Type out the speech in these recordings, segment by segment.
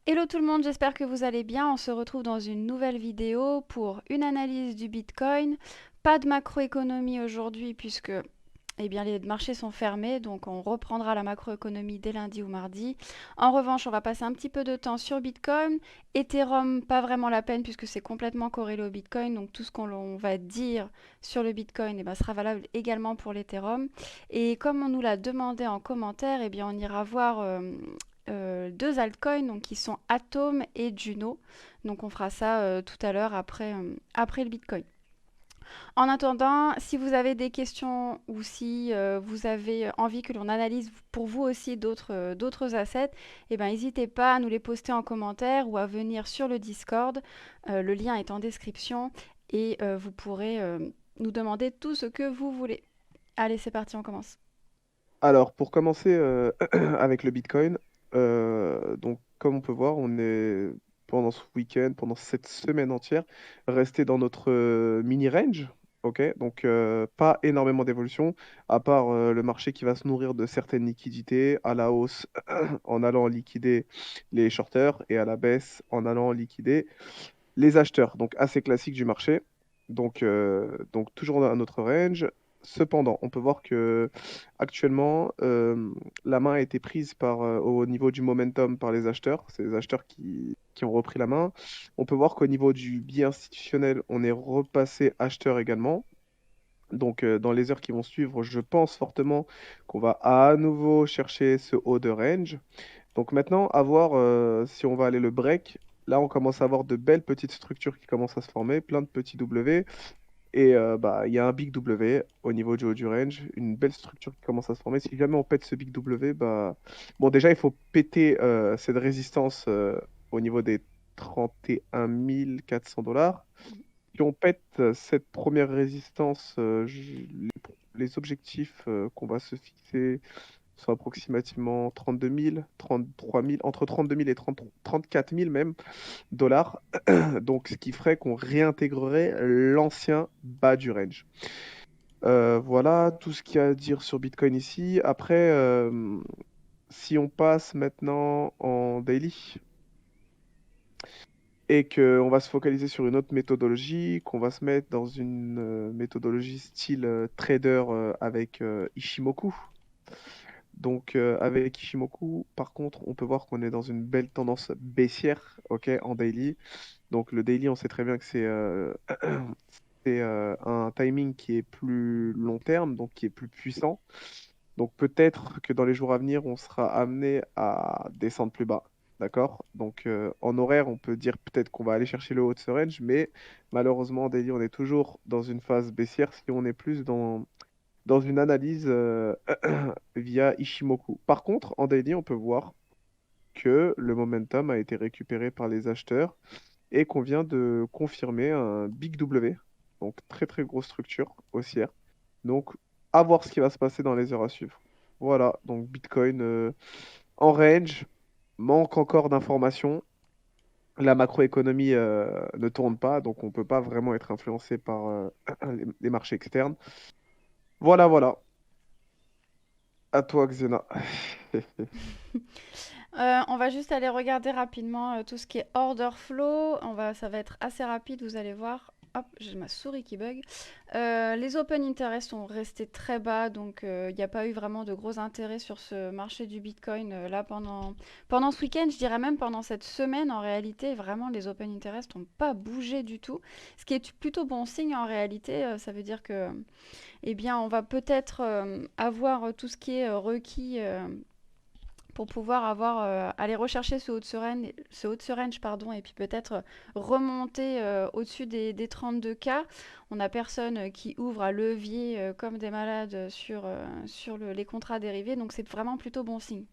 Hello tout le monde, j'espère que vous allez bien. On se retrouve dans une nouvelle vidéo pour une analyse du Bitcoin. Pas de macroéconomie aujourd'hui puisque les marchés sont fermés, donc on reprendra la macroéconomie dès lundi ou mardi. En revanche, on va passer un petit peu de temps sur Bitcoin. Ethereum, pas vraiment la peine puisque c'est complètement corrélé au Bitcoin, donc tout ce qu'on va dire sur le Bitcoin sera valable également pour l'Ethereum. Et comme on nous l'a demandé en commentaire, on ira voir deux altcoins donc, qui sont Atom et Juno. Donc on fera ça tout à l'heure après le Bitcoin. En attendant, si vous avez des questions ou si vous avez envie que l'on analyse pour vous aussi d'autres assets, n'hésitez pas à nous les poster en commentaire ou à venir sur le Discord. Le lien est en description et vous pourrez nous demander tout ce que vous voulez. Allez, c'est parti, on commence. Alors, pour commencer avec le Bitcoin, donc comme on peut voir, on est pendant ce week-end, pendant cette semaine entière, resté dans notre mini range. Ok, donc pas énormément d'évolution, à part le marché qui va se nourrir de certaines liquidités à la hausse en allant liquider les shorters et à la baisse en allant liquider les acheteurs. Donc assez classique du marché. Donc toujours dans notre range. Cependant, on peut voir que actuellement, la main a été prise au niveau du momentum par les acheteurs. C'est les acheteurs qui ont repris la main. On peut voir qu'au niveau du billet institutionnel, on est repassé acheteur également. Donc, dans les heures qui vont suivre, je pense fortement qu'on va à nouveau chercher ce haut de range. Donc maintenant, à voir si on va aller le break. Là, on commence à avoir de belles petites structures qui commencent à se former, plein de petits W. Et bah, il y a un big W au niveau du haut du range, une belle structure qui commence à se former. Si jamais on pète ce big W, bah... bon, déjà, il faut péter cette résistance au niveau des 31 400 $. Si on pète cette première résistance, les objectifs qu'on va se fixer sont approximativement 32 000, 33 000, entre 32 000 et 30 34 000 même dollars. Donc, ce qui ferait qu'on réintégrerait l'ancien bas du range. Voilà tout ce qu'il y a à dire sur Bitcoin ici. Après, si on passe maintenant en daily et qu'on va se focaliser sur une autre méthodologie, qu'on va se mettre dans une méthodologie style trader avec Ishimoku. Donc avec Ishimoku, par contre, on peut voir qu'on est dans une belle tendance baissière, ok, en daily. Donc le daily, on sait très bien que c'est un timing qui est plus long terme, donc qui est plus puissant. Donc peut-être que dans les jours à venir, on sera amené à descendre plus bas. D'accord? Donc en horaire, on peut dire peut-être qu'on va aller chercher le haut de ce range, mais malheureusement, en daily, on est toujours dans une phase baissière si on est plus dans une analyse via Ishimoku. Par contre, en daily, on peut voir que le momentum a été récupéré par les acheteurs et qu'on vient de confirmer un Big W, donc très très grosse structure haussière. Donc, à voir ce qui va se passer dans les heures à suivre. Voilà, donc Bitcoin en range, manque encore d'informations. La macroéconomie ne tourne pas, donc on ne peut pas vraiment être influencé par les marchés externes. Voilà, voilà. À toi, Xena. On va juste aller regarder rapidement tout ce qui est order flow. Ça va être assez rapide, vous allez voir. Hop, j'ai ma souris qui bug. Les open interest sont restés très bas, donc il n'y a pas eu vraiment de gros intérêt sur ce marché du Bitcoin là pendant ce week-end. Je dirais même pendant cette semaine, en réalité, vraiment les open interest n'ont pas bougé du tout. Ce qui est plutôt bon signe en réalité. Ça veut dire que, on va peut-être avoir tout ce qui est requis pour pouvoir aller rechercher ce haut de ce range, pardon, et puis peut-être remonter au-dessus des 32K. On n'a personne qui ouvre à levier comme des malades sur les contrats dérivés, donc c'est vraiment plutôt bon signe.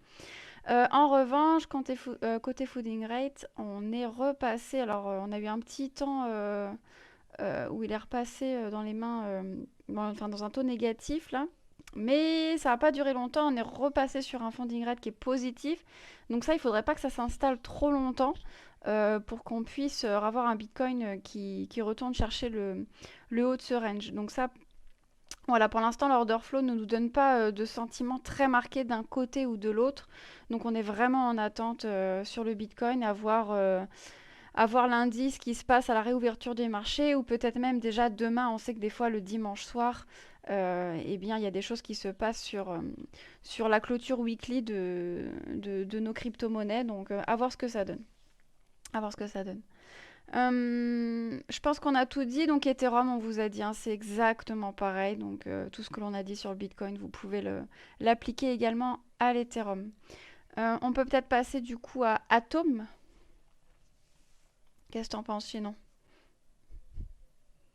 En revanche, côté Fooding Rate, on est repassé, alors on a eu un petit temps où il est repassé dans les mains, enfin dans un taux négatif là. Mais ça n'a pas duré longtemps, on est repassé sur un funding rate qui est positif. Donc ça, il ne faudrait pas que ça s'installe trop longtemps pour qu'on puisse avoir un Bitcoin qui retourne chercher le haut de ce range. Donc ça, Voilà, pour l'instant, l'order flow ne nous donne pas de sentiment très marqué d'un côté ou de l'autre. Donc on est vraiment en attente sur le Bitcoin à voir lundi ce qui se passe à la réouverture des marchés ou peut-être même déjà demain. On sait que des fois le dimanche soir, eh bien, il y a des choses qui se passent sur la clôture weekly de nos crypto-monnaies. Donc à voir ce que ça donne. À voir ce que ça donne. Je pense qu'on a tout dit. Donc Ethereum, on vous a dit, hein, c'est exactement pareil. Donc tout ce que l'on a dit sur le Bitcoin, vous pouvez l'appliquer également à l'Ethereum. On peut peut-être passer du coup à Atom. Qu'est-ce que t'en penses sinon?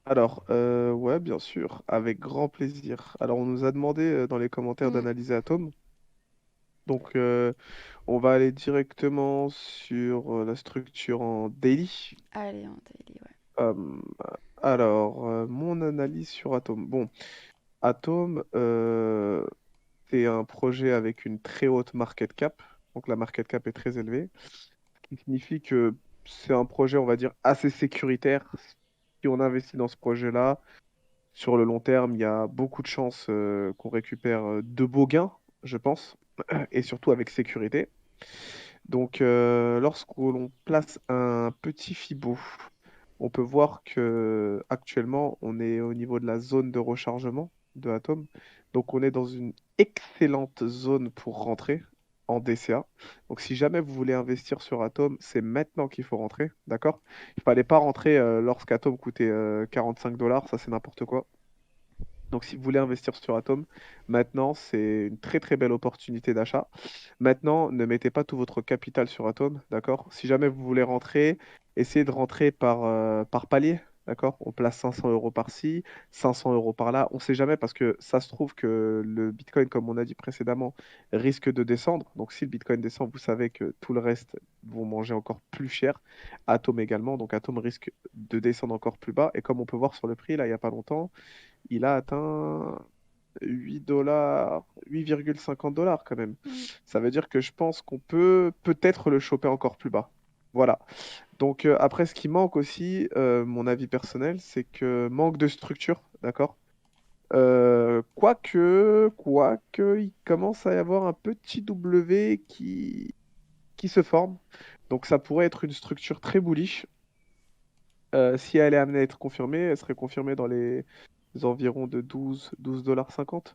Alors, ouais, bien sûr, avec grand plaisir. Alors, on nous a demandé dans les commentaires Hmm, d'analyser Atom. Donc, on va aller directement sur la structure en daily. Allez, on daily, ouais. Euh, alors, mon analyse sur Atom. Bon, Atom, c'est un projet avec une très haute market cap. Donc, la market cap est très élevée. Ce qui signifie que c'est un projet, on va dire, assez sécuritaire. Si on investit dans ce projet-là, sur le long terme, il y a beaucoup de chances qu'on récupère de beaux gains, je pense, et surtout avec sécurité. Donc, lorsqu'on place un petit Fibo, on peut voir que actuellement, on est au niveau de la zone de rechargement de Atom. Donc, on est dans une excellente zone pour rentrer en DCA. Donc, si jamais vous voulez investir sur Atom, c'est maintenant qu'il faut rentrer, d'accord? Il ne fallait pas rentrer lorsqu'Atom coûtait 45 dollars, ça c'est n'importe quoi. Donc, si vous voulez investir sur Atom, maintenant, c'est une très très belle opportunité d'achat. Maintenant, ne mettez pas tout votre capital sur Atom, d'accord? Si jamais vous voulez rentrer, essayez de rentrer par palier, d'accord? On place 500 euros par-ci, 500 euros par-là. On ne sait jamais parce que ça se trouve que le Bitcoin, comme on a dit précédemment, risque de descendre. Donc, si le Bitcoin descend, vous savez que tout le reste vont manger encore plus cher. Atom également. Donc, Atom risque de descendre encore plus bas. Et comme on peut voir sur le prix, là, il n'y a pas longtemps, il a atteint 8 dollars, 8,50 dollars quand même. Hmm. Ça veut dire que je pense qu'on peut peut-être le choper encore plus bas. Voilà. Donc après, ce qui manque aussi, mon avis personnel, c'est que manque de structure, d'accord? Quoique, il commence à y avoir un petit W qui se forme. Donc ça pourrait être une structure très bullish. Si elle est amenée à être confirmée, elle serait confirmée dans les environs de 12,50 $.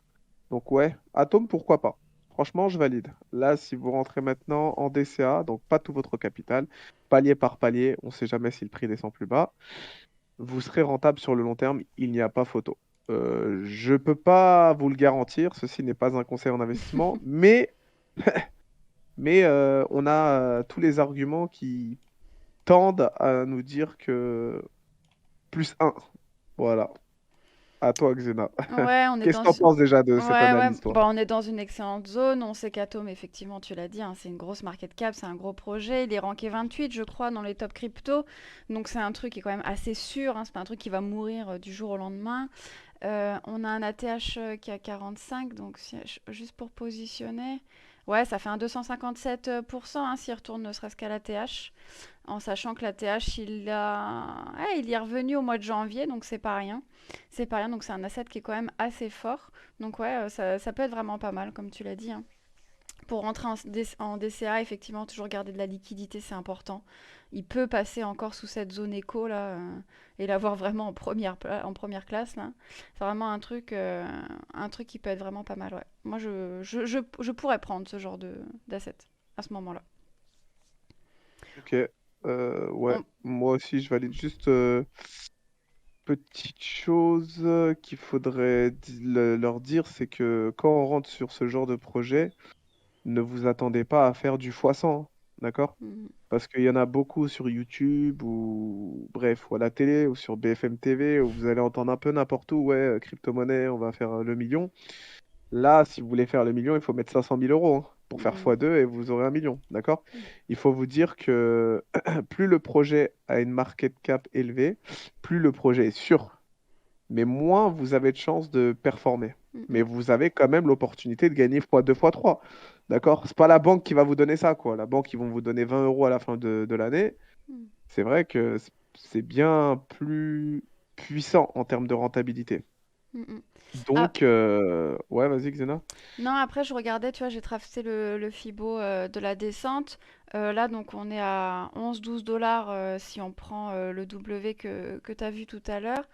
Donc ouais, Atome, pourquoi pas? Franchement, je valide. Là, si vous rentrez maintenant en DCA, donc pas tout votre capital, palier par palier, on ne sait jamais si le prix descend plus bas, vous serez rentable sur le long terme, il n'y a pas photo. Je ne peux pas vous le garantir, ceci n'est pas un conseil en investissement, mais on a tous les arguments qui tendent à nous dire que plus un. Voilà. À toi, Xena. Ouais, on est Qu'est-ce dans... que tu en penses déjà de cette Ouais, ouais, analyse, toi? bon, on est dans une excellente zone. On sait qu'Atom, effectivement, tu l'as dit, hein, c'est une grosse market cap, c'est un gros projet. Il est ranké 28, je crois, dans les top crypto. Donc c'est un truc qui est quand même assez sûr, hein, c'est pas un truc qui va mourir du jour au lendemain. On a un ATH qui a 45, donc juste pour positionner. Ouais, ça fait un 257%, hein, s'il retourne ne serait-ce qu'à l'ATH. En sachant que l'ATH, ouais, il y est revenu au mois de janvier, donc c'est pas rien. C'est pas rien, donc c'est un asset qui est quand même assez fort. Donc ouais, ça peut être vraiment pas mal, comme tu l'as dit, hein. Pour rentrer en DCA, effectivement, toujours garder de la liquidité, c'est important. Il peut passer encore sous cette zone éco là et l'avoir vraiment en première classe là. C'est vraiment un truc qui peut être vraiment pas mal. Ouais. Moi, je pourrais prendre ce genre d'asset à ce moment-là. Ok. Ouais, On- moi aussi, je valide juste petite chose qu'il faudrait leur dire, c'est que quand on rentre sur ce genre de projet, ne vous attendez pas à faire du x100, hein, d'accord? Mhm. Parce qu'il y en a beaucoup sur YouTube ou bref, ou à la télé ou sur BFM TV où vous allez entendre un peu n'importe où, ouais, crypto-monnaie, on va faire le million. Là, si vous voulez faire le million, il faut mettre 500 000 euros hein, pour faire Mhm. x2 et vous aurez un million, d'accord? Il faut vous dire que plus le projet a une market cap élevée, plus le projet est sûr, mais moins vous avez de chances de performer. Mais Mhm. vous avez quand même l'opportunité de gagner x2, x3, d'accord? C'est pas la banque qui va vous donner ça, quoi. La banque, ils vont vous donner 20 euros à la fin de l'année. Mhm. C'est vrai que c'est bien plus puissant en termes de rentabilité. Mm, mm. Ah, Donc, ouais, vas-y, Xena. non, après, je regardais, tu vois, j'ai tracé le Fibo de la descente. Là, donc, on est à 11-12 $ si on prend le W que tu as vu tout à l'heure.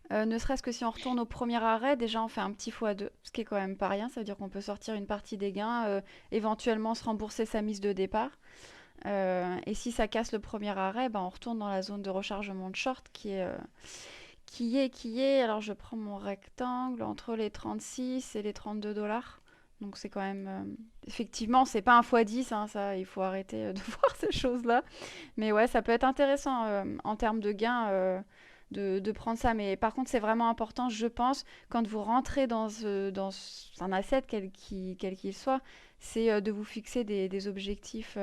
Ne serait-ce que si on retourne au premier arrêt, déjà on fait un petit x2, ce qui est quand même pas rien. Ça veut dire qu'on peut sortir une partie des gains, éventuellement se rembourser sa mise de départ. Et si ça casse le premier arrêt, ben on retourne dans la zone de rechargement de short qui est. Alors je prends mon rectangle entre les 36 et les 32 $. Donc c'est quand même. Effectivement, c'est pas un x10, hein, ça, il faut arrêter de voir ces choses-là. Mais ouais, ça peut être intéressant en termes de gains de prendre ça. Mais par contre, c'est vraiment important, je pense, quand vous rentrez dans un asset, quel qu'il soit, c'est de vous fixer des objectifs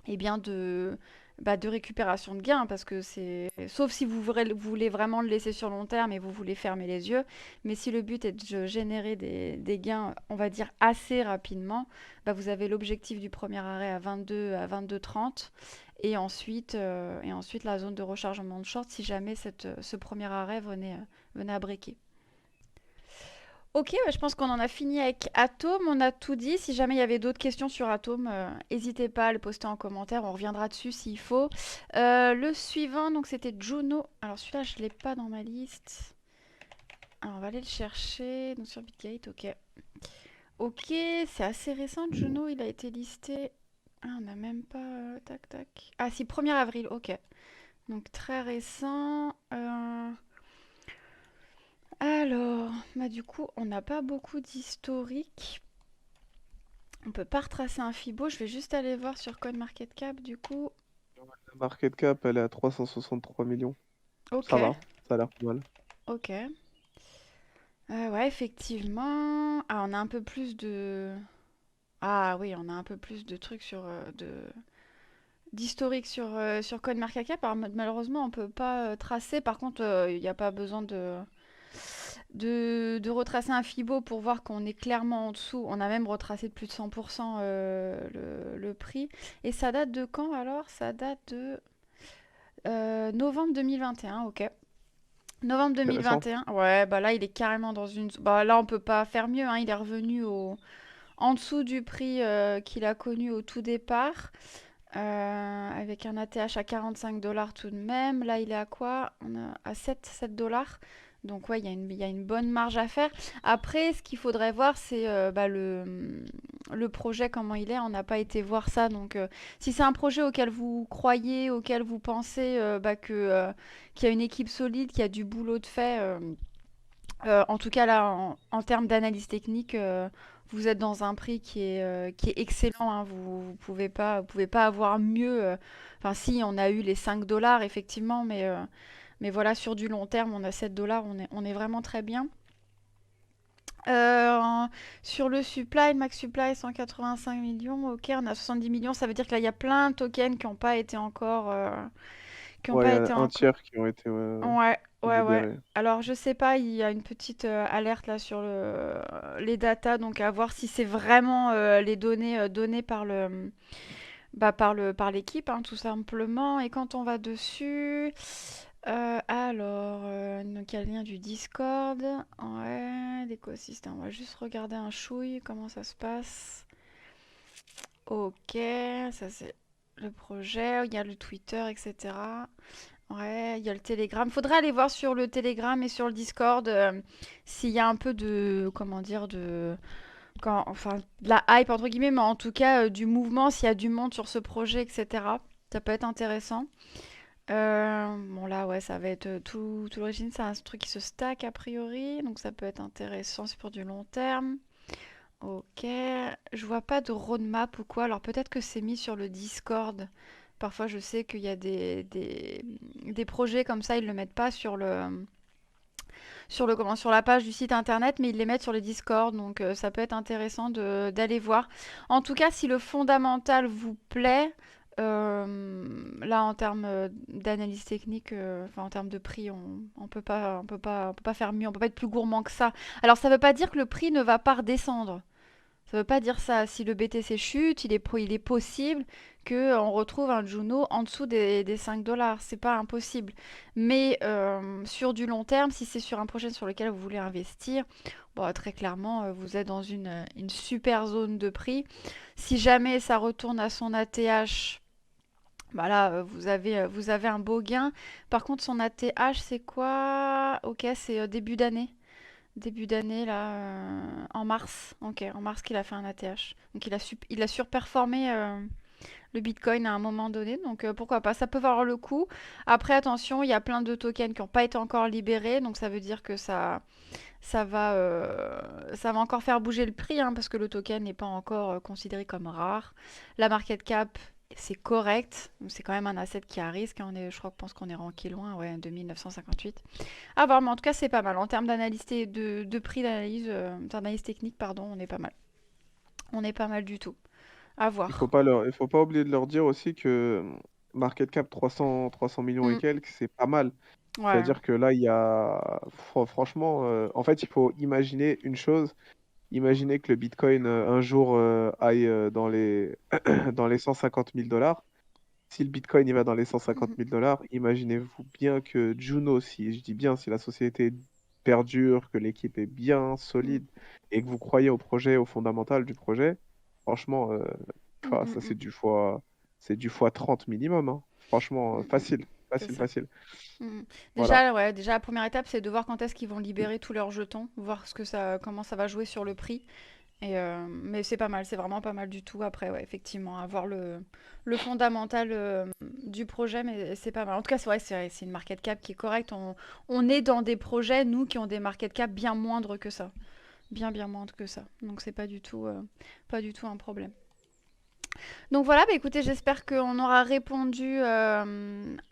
et bien de récupération de gains. Parce que c'est. Sauf si vous voulez vraiment le laisser sur long terme et vous voulez fermer les yeux. Mais si le but est de générer des gains, on va dire, assez rapidement, bah, vous avez l'objectif du premier arrêt à 22, à 22,30 et ensuite la zone de rechargement de short si jamais ce premier arrêt venait à breaker. Ok, bah, je pense qu'on en a fini avec Atom, on a tout dit. Si jamais il y avait d'autres questions sur Atom, n'hésitez pas à le poster en commentaire, on reviendra dessus s'il faut. Le suivant, donc c'était Juno. Alors celui-là, je ne l'ai pas dans ma liste. Alors on va aller le chercher. Donc sur Bitgate, ok. Ok, c'est assez récent, Juno, il a été listé. Ah, on n'a même pas. Tac, tac. Ah, si, 1er avril, ok. Donc très récent. Alors, bah du coup, on n'a pas beaucoup d'historique. On peut pas retracer un Fibo. Je vais juste aller voir sur CoinMarketCap du coup. La market cap, elle est à 363 millions. Ok, Ça va, ça a l'air pas mal. ok. Ouais, effectivement. Ah, on a un peu plus de. Ah oui, on a un peu plus de trucs d'historique sur CoinMarketCap. Alors malheureusement, on peut pas tracer. Par contre, il n'y a pas besoin de retracer un Fibo pour voir qu'on est clairement en dessous. On a même retracé de plus de 100% le prix. Et ça date de quand alors? Ça date de novembre 2021, ok. Novembre Intéressant. 2021, ouais, bah là il est carrément dans une. Bah là on peut pas faire mieux, hein. Il est revenu en dessous du prix qu'il a connu au tout départ, avec un ATH à 45 $ tout de même. Là il est à quoi? On a à 7 $. Donc ouais, il y a une bonne marge à faire. Après, ce qu'il faudrait voir, c'est bah, le projet, comment il est. On n'a pas été voir ça. Donc si c'est un projet auquel vous croyez, auquel vous pensez bah, qu'il y a une équipe solide, qu'il y a du boulot de fait, en tout cas là, en termes d'analyse technique, vous êtes dans un prix qui est excellent, hein. Vous pouvez pas avoir mieux. Enfin, si, on a eu les 5 $ effectivement, mais voilà, sur du long terme, on a 7 $, on est vraiment très bien. Euh, en- Sur le supply, le max supply 185 millions, ok, on a 70 millions, ça veut dire que là il y a plein de tokens qui n'ont pas été encore, qui ont Ouais, il pas y été a un encore. tiers qui ont été Ouais, ouais, ouais. libérés. Alors je sais pas, il y a une petite alerte là sur les datas, donc à voir si c'est vraiment les données données par l'équipe, hein, tout simplement. Et quand on va dessus, donc il y a le lien du Discord, ouais, l'écosystème. On va juste regarder un chouille comment ça se passe. Ok, ça c'est le projet. Il y a le Twitter, etc. Ouais, il y a le Telegram. Faudrait aller voir sur le Telegram et sur le Discord s'il y a un peu de, comment dire, enfin, de la hype entre guillemets, mais en tout cas du mouvement, s'il y a du monde sur ce projet, etc. Ça peut être intéressant. Bon là, ouais, ça va être tout l'origine, c'est un truc qui se stack a priori, donc ça peut être intéressant, c'est pour du long terme. Ok, je vois pas de roadmap ou quoi, alors peut-être que c'est mis sur le Discord. Parfois, je sais qu'il y a des projets comme ça, ils le mettent pas sur la page du site internet, mais ils les mettent sur les Discord, donc ça peut être intéressant d'aller voir. En tout cas, si le fondamental vous plaît, là en termes d'analyse technique, enfin en termes de prix, on peut pas faire mieux, on peut pas être plus gourmand que ça. Alors ça veut pas dire que le prix ne va pas redescendre. Ça veut pas dire ça. Si le BTC chute, il est possible qu'on retrouve un Juno en dessous des 5 dollars. C'est pas impossible. Mais sur du long terme, si c'est sur un projet sur lequel vous voulez investir, bon, très clairement, vous êtes dans une super zone de prix. Si jamais ça retourne à son ATH, bah là, vous avez un beau gain. Par contre, son ATH, c'est quoi? Ok, c'est début d'année. Début d'année, là, en mars. Ok, en mars qu'il a fait un ATH. Donc il a surperformé le Bitcoin à un moment donné. Donc pourquoi pas, ça peut valoir le coup. Après, attention, il y a plein de tokens qui n'ont pas été encore libérés. Donc ça veut dire que ça va encore faire bouger le prix, hein, parce que le token n'est pas encore considéré comme rare. La market cap, c'est correct. C'est quand même un asset qui a risque, hein. Je pense qu'on est ranké loin, ouais, 2958. À voir, mais en tout cas, c'est pas mal. En termes d'analyse de prix d'analyse, d'analyse technique, pardon, on est pas mal. On est pas mal du tout. À voir. Il faut pas oublier de leur dire aussi que market cap 300 millions et Mm, quelques, c'est pas mal. ouais. C'est-à-dire que là, il y a franchement, en fait, il faut imaginer une chose. Imaginez que le Bitcoin un jour aille dans les dans les 150 000 dollars. Si le Bitcoin il va dans les 150 000 dollars, imaginez-vous bien que Juno, si je dis bien, si la société perdure, que l'équipe est bien Mm, solide et que vous croyez au projet, au fondamental du projet, franchement, mm, ça mm, c'est du fois 30 minimum, hein. Franchement, mm, mm. facile, C'est facile, ça. facile. Mm. Voilà. Déjà, ouais, déjà la première étape, c'est de voir quand est-ce qu'ils vont libérer tous leurs jetons, voir comment ça va jouer sur le prix. Mais c'est pas mal, c'est vraiment pas mal du tout. Après, ouais, effectivement, avoir le fondamental du projet, mais c'est pas mal. En tout cas, c'est vrai, c'est une market cap qui est correcte. On est dans des projets, nous, qui ont des market cap bien moindres que ça. Bien, bien moindres que ça. Donc, c'est pas du tout un problème. Donc voilà, bah écoutez, j'espère qu'on aura répondu à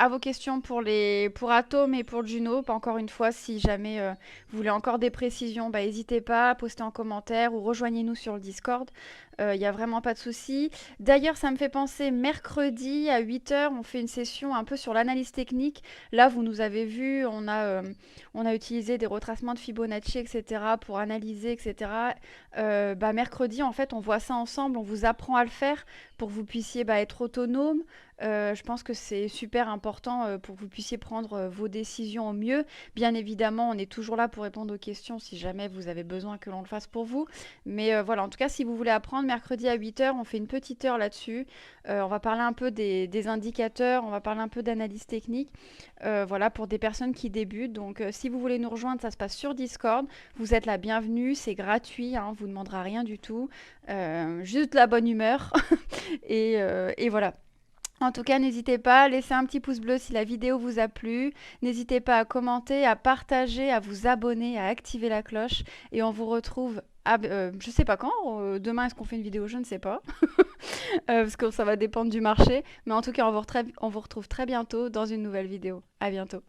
vos questions pour Atom et pour Juno. Pas encore une fois, si jamais vous voulez encore des précisions, bah n'hésitez pas, postez en commentaire ou rejoignez-nous sur le Discord. Il n'y a vraiment pas de souci. D'ailleurs, ça me fait penser, mercredi à 8 heures, on fait une session un peu sur l'analyse technique. Là, vous nous avez vu, on a utilisé des retracements de Fibonacci, etc. pour analyser, etc. Bah, mercredi, en fait, on voit ça ensemble, on vous apprend à le faire pour que vous puissiez être autonome. Je pense que c'est super important pour que vous puissiez prendre vos décisions au mieux. Bien évidemment, on est toujours là pour répondre aux questions si jamais vous avez besoin que l'on le fasse pour vous. Mais voilà, en tout cas, si vous voulez apprendre, mercredi à 8 heures, on fait une petite heure là-dessus. On va parler un peu des indicateurs, on va parler un peu d'analyse technique. Voilà, pour des personnes qui débutent. Donc, si vous voulez nous rejoindre, ça se passe sur Discord. Vous êtes la bienvenue, c'est gratuit, hein, on vous demandera rien du tout. Juste la bonne humeur. Et voilà. En tout cas, n'hésitez pas à laisser un petit pouce bleu si la vidéo vous a plu. N'hésitez pas à commenter, à partager, à vous abonner, à activer la cloche. Et on vous retrouve, je sais pas quand. Demain, est-ce qu'on fait une vidéo? Je ne sais pas. Parce que ça va dépendre du marché. Mais en tout cas, on vous retrouve très bientôt dans une nouvelle vidéo. À bientôt.